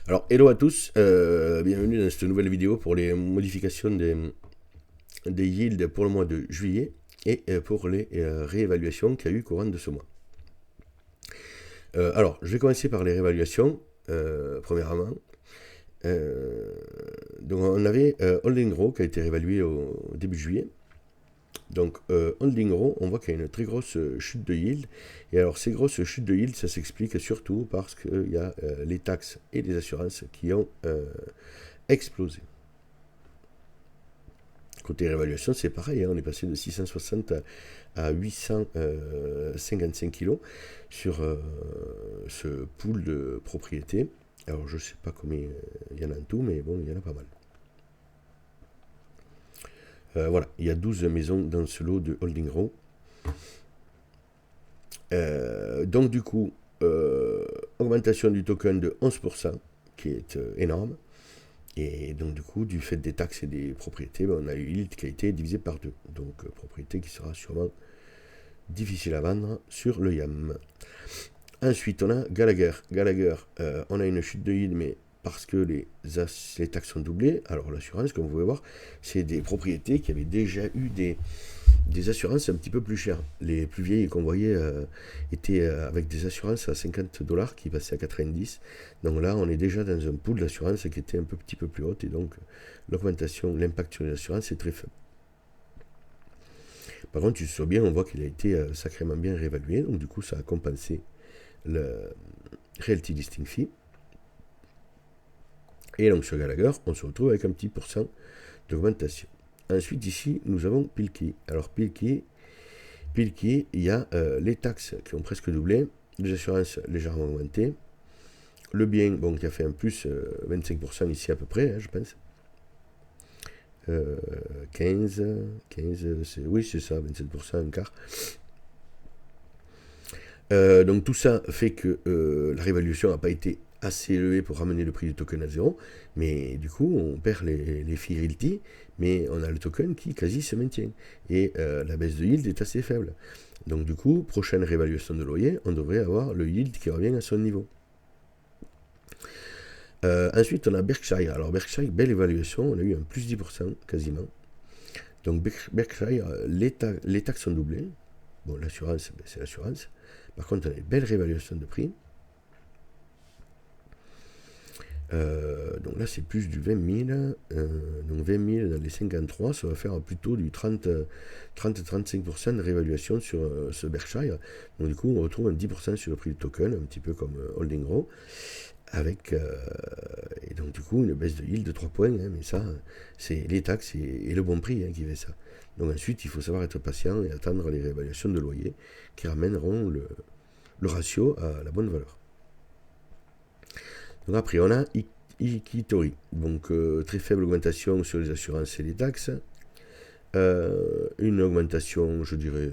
Alors, hello à tous, bienvenue dans cette nouvelle vidéo pour les modifications des yields pour le mois de juillet et pour les réévaluations qu'il y a eu courant de ce mois. Alors, je vais commencer par les réévaluations, premièrement. Donc, on avait Holding Row qui a été réévalué au début juillet. Donc, Holding Row, on voit qu'il y a une très grosse chute de yield. Et alors, ces grosses chutes de yield, ça s'explique surtout parce qu'il y a les taxes et les assurances qui ont explosé. Côté réévaluation, c'est pareil, hein, on est passé de 660 à 855 kilos sur ce pool de propriétés. Alors, je ne sais pas combien il y en a en tout, mais bon, il y en a pas mal. Voilà, il y a 12 maisons dans ce lot de Holding Row. Donc, du coup, augmentation du token de 11%, qui est énorme. Et donc, du coup, du fait des taxes et des propriétés, on a eu yield qui a été divisé par deux. Donc, propriété qui sera sûrement difficile à vendre sur le YAM. Ensuite, on a Gallagher. Gallagher, on a une chute de yield, mais parce que les taxes sont doublées. Alors, l'assurance, comme vous pouvez voir, c'est des propriétés qui avaient déjà eu des assurances un petit peu plus chères. Les plus vieilles qu'on voyait étaient avec des assurances à 50 dollars qui passaient à 90. Donc là, on est déjà dans un pool d'assurance qui était un petit peu plus haute et donc l'augmentation, l'impact sur les assurances est très faible. Par contre, tu sais bien, on voit qu'il a été sacrément bien réévalué, donc du coup, ça a compensé le Realty Listing Fee. Et donc sur Gallagher, on se retrouve avec un petit pourcent d'augmentation. Ensuite, ici, nous avons Pilkey. Alors, Pilkey, il y a les taxes qui ont presque doublé, les assurances légèrement augmentées, le bien, bon, qui a fait un plus 25% ici à peu près, hein, je pense. 15, oui, c'est ça, 27%, un quart. Donc tout ça fait que la réévaluation n'a pas été assez élevée pour ramener le prix du token à zéro, mais du coup on perd les fees realty, mais on a le token qui quasi se maintient. Et la baisse de yield est assez faible. Donc du coup, prochaine réévaluation de loyer, on devrait avoir le yield qui revient à son niveau. Ensuite, on a Berkshire. Alors Berkshire, belle évaluation, on a eu un plus 10% quasiment. Donc Berkshire, les taxes sont doublées. Bon, l'assurance, c'est l'assurance. Par contre, on a une belle réévaluation de prix. Donc là, c'est plus du 20 000. Donc 20 000 dans les 53, ça va faire plutôt du 30-35% de réévaluation sur ce Berkshire. Donc du coup, on retrouve un 10% sur le prix du token, un petit peu comme Holding Row, avec et donc du coup une baisse de yield de 3 points. Hein, mais ça, c'est les taxes et le bon prix qui fait ça. Donc ensuite, il faut savoir être patient et attendre les réévaluations de loyer qui ramèneront le ratio à la bonne valeur. Donc après, on a Ikitori. Donc très faible augmentation sur les assurances et les taxes. Une augmentation, je dirais,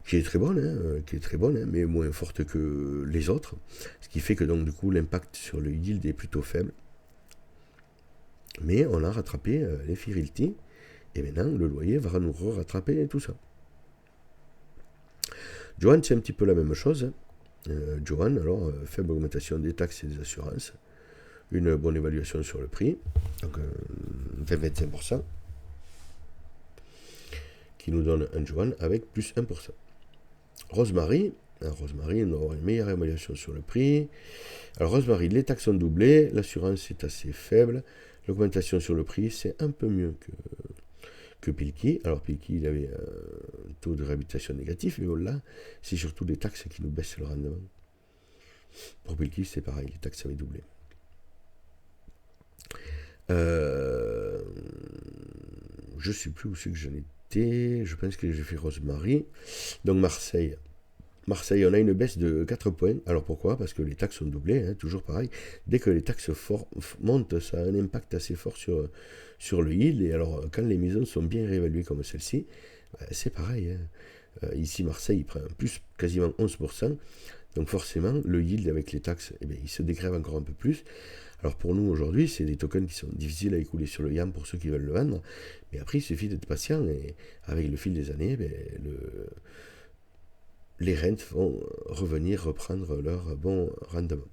qui est très bonne, mais moins forte que les autres. Ce qui fait que donc du coup l'impact sur le yield est plutôt faible. Mais on a rattrapé les fees realty. Et maintenant, le loyer va nous rattraper tout ça. Johan, c'est un petit peu la même chose. Johan, alors, faible augmentation des taxes et des assurances. Une bonne évaluation sur le prix. Donc, 20-25%. Qui nous donne un Johan avec plus 1%. Rosemary, Rosemary, on va avoir une meilleure évaluation sur le prix. Alors Rosemary, les taxes sont doublées, l'assurance est assez faible, l'augmentation sur le prix, c'est un peu mieux que Pilkey. Alors Pilkey, il avait un taux de réhabilitation négatif, mais là, c'est surtout les taxes qui nous baissent le rendement. Pour Pilkey, c'est pareil, les taxes avaient doublé. Je sais plus où c'est que j'en étais. Je pense que j'ai fait Rosemary. Donc Marseille. Marseille, on a une baisse de 4 points. Alors pourquoi? Parce que les taxes sont doublées, hein, toujours pareil. Dès que les taxes montent, ça a un impact assez fort sur le yield. Et alors, quand les maisons sont bien réévaluées comme celle-ci, c'est pareil. Hein. Ici, Marseille, il prend plus quasiment 11%. Donc forcément, le yield avec les taxes, il se dégrève encore un peu plus. Alors pour nous, aujourd'hui, c'est des tokens qui sont difficiles à écouler sur le YAM pour ceux qui veulent le vendre. Mais après, il suffit d'être patient. Et avec le fil des années, les rentes vont reprendre leur bon rendement.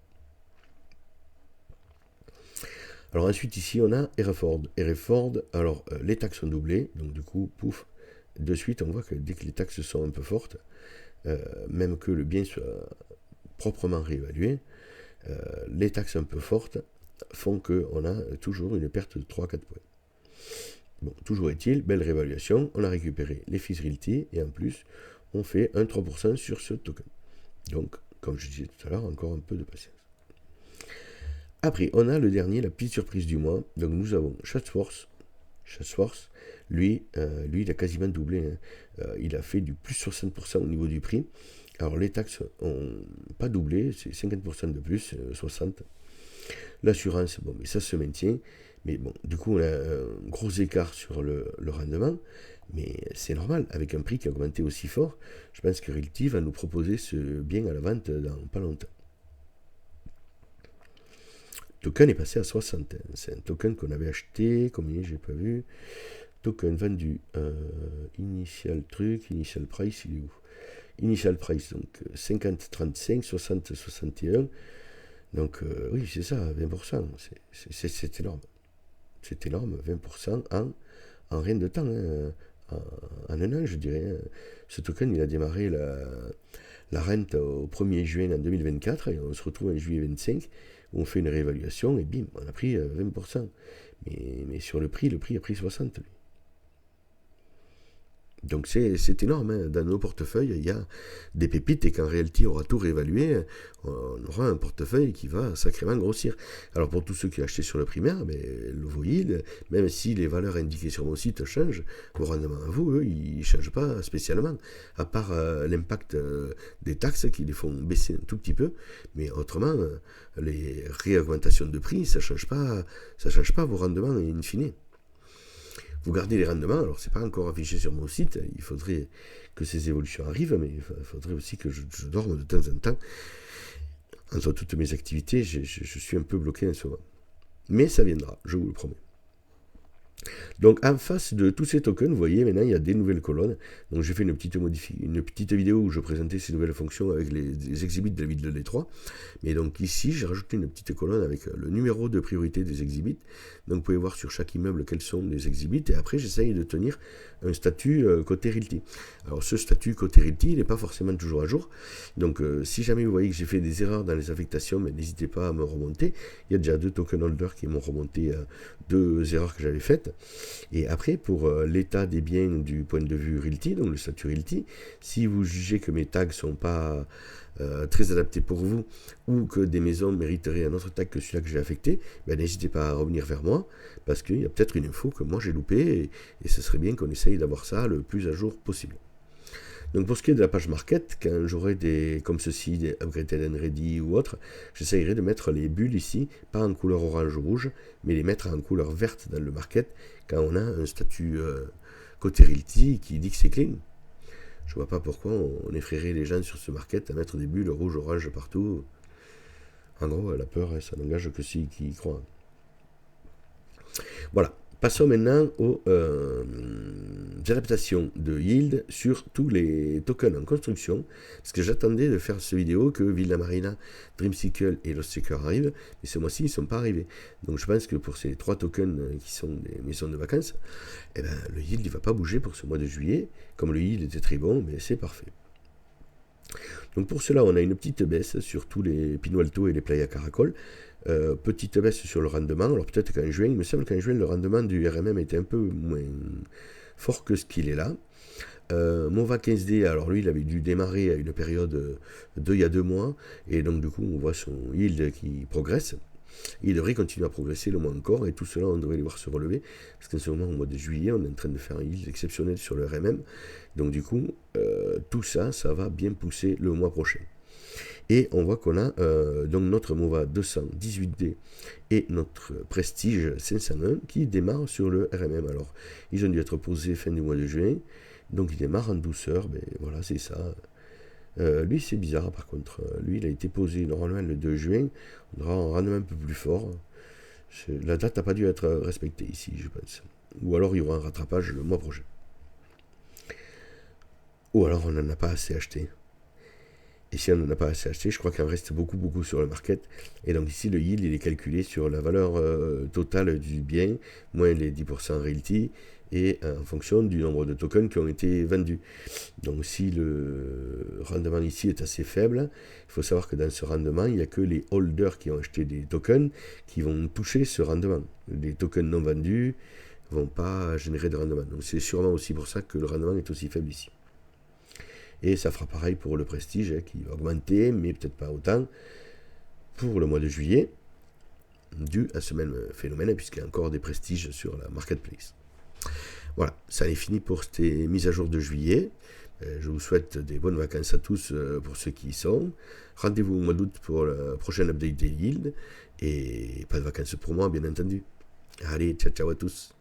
Alors ensuite ici on a Hereford. Hereford, alors les taxes sont doublées, donc du coup, pouf, de suite on voit que dès que les taxes sont un peu fortes, même que le bien soit proprement réévalué, les taxes un peu fortes font qu'on a toujours une perte de 3-4 points. Bon, toujours est-il, belle réévaluation, on a récupéré les fees realty et en plus on fait un 3% sur ce token. Donc, comme je disais tout à l'heure, encore un peu de patience. Après, on a le dernier, la petite surprise du mois. Donc nous avons Salesforce. Salesforce, lui, il a quasiment doublé. Il a fait du plus 60% au niveau du prix. Alors les taxes n'ont pas doublé, c'est 50% de plus, 60%. L'assurance, bon, mais ça se maintient. Mais bon, du coup, on a un gros écart sur le rendement. Mais c'est normal, avec un prix qui a augmenté aussi fort. Je pense que Realty va nous proposer ce bien à la vente dans pas longtemps. Le token est passé à 60. C'est un token qu'on avait acheté. Combien j'ai pas vu. Token vendu. Initial truc. Initial price, il est où? Initial price, donc 50,35, 60, 61. Donc oui, c'est ça, 20%. C'est énorme. C'est énorme, 20% en rien de temps. Hein. En un an, je dirais. Ce token, il a démarré la rente au 1er juin en 2024 et on se retrouve en juillet 25 où on fait une réévaluation et bim, on a pris 20%. Mais sur le prix a pris 60%. Donc c'est énorme, hein. Dans nos portefeuilles, il y a des pépites et quand Realty aura tout réévalué, on aura un portefeuille qui va sacrément grossir. Alors pour tous ceux qui ont acheté sur le primaire, vos yields, même si les valeurs indiquées sur mon site changent, vos rendements à vous, eux, ils ne changent pas spécialement, à part l'impact des taxes qui les font baisser un tout petit peu, mais autrement, les réaugmentations de prix, ça ne change pas vos rendements in fine. Vous gardez les rendements, alors c'est pas encore affiché sur mon site, il faudrait que ces évolutions arrivent, mais il faudrait aussi que je dorme de temps en temps. Entre toutes mes activités, je suis un peu bloqué en ce moment. Mais ça viendra, je vous le promets. Donc en face de tous ces tokens, vous voyez maintenant il y a des nouvelles colonnes. Donc j'ai fait une petite vidéo où je présentais ces nouvelles fonctions avec les exhibits de la ville de Détroit. Mais donc ici j'ai rajouté une petite colonne avec le numéro de priorité des exhibits. Donc vous pouvez voir sur chaque immeuble quels sont les exhibits. Et après j'essaye de tenir un statut côté Realty. Alors ce statut côté Realty, il n'est pas forcément toujours à jour. Donc si jamais vous voyez que j'ai fait des erreurs dans les affectations, n'hésitez pas à me remonter. Il y a déjà 2 token holders qui m'ont remonté 2 erreurs que j'avais faites. Et après, pour l'état des biens du point de vue Realty, donc le statut Realty, si vous jugez que mes tags ne sont pas très adaptés pour vous, ou que des maisons mériteraient un autre tag que celui-là que j'ai affecté, n'hésitez pas à revenir vers moi, parce qu'il y a peut-être une info que moi j'ai loupée, et ce serait bien qu'on essaye d'avoir ça le plus à jour possible. Donc pour ce qui est de la page market, quand j'aurai des comme ceci, des upgraded and ready ou autres, j'essayerai de mettre les bulles ici, pas en couleur orange ou rouge, mais les mettre en couleur verte dans le market, quand on a un statut côté Realty qui dit que c'est clean. Je vois pas pourquoi on effraierait les gens sur ce market à mettre des bulles rouge, orange partout. En gros, la peur, ça n'engage que ceux qui y croient. Voilà. Passons maintenant aux adaptations de yield sur tous les tokens en construction, parce que j'attendais de faire cette vidéo que Villa Marina, Dreamcycle et Lost Seeker arrivent, mais ce mois-ci ils ne sont pas arrivés. Donc je pense que pour ces 3 tokens qui sont des maisons de vacances, le yield ne va pas bouger pour ce mois de juillet. Comme le yield était très bon, mais c'est parfait. Donc pour cela, on a une petite baisse sur tous les Pino Alto et les Playa Caracol. Petite baisse sur le rendement. Alors peut-être qu'en juin, il me semble qu'en juin, le rendement du RMM était un peu moins fort que ce qu'il est là. Mova 15D, alors lui, il avait dû démarrer à une période il y a 2 mois, et donc du coup, on voit son yield qui progresse. Il devrait continuer à progresser le mois encore, et tout cela, on devrait les voir se relever, parce qu'en ce moment, au mois de juillet, on est en train de faire un yield exceptionnel sur le RMM. Donc du coup, tout ça, ça va bien pousser le mois prochain. Et on voit qu'on a donc notre Mova 218D et notre Prestige 501 qui démarrent sur le RMM. Alors, ils ont dû être posés fin du mois de juin, donc ils démarrent en douceur, voilà, c'est ça. Lui, c'est bizarre par contre. Lui, il a été posé normalement le 2 juin, on aura un rendement un peu plus fort. La date n'a pas dû être respectée ici, je pense. Ou alors il y aura un rattrapage le mois prochain. Ou alors on n'en a pas assez acheté. Et si on n'en a pas assez acheté, je crois qu'il en reste beaucoup sur le market. Et donc ici, le yield, il est calculé sur la valeur totale du bien, moins les 10% realty, et en fonction du nombre de tokens qui ont été vendus. Donc si le rendement ici est assez faible, il faut savoir que dans ce rendement, il n'y a que les holders qui ont acheté des tokens qui vont toucher ce rendement. Les tokens non vendus ne vont pas générer de rendement. Donc c'est sûrement aussi pour ça que le rendement est aussi faible ici. Et ça fera pareil pour le prestige, qui va augmenter, mais peut-être pas autant, pour le mois de juillet, dû à ce même phénomène, puisqu'il y a encore des prestiges sur la marketplace. Voilà, ça est fini pour ces mises à jour de juillet. Je vous souhaite des bonnes vacances à tous pour ceux qui y sont. Rendez-vous au mois d'août pour la prochaine update des yields. Et pas de vacances pour moi, bien entendu. Allez, ciao à tous.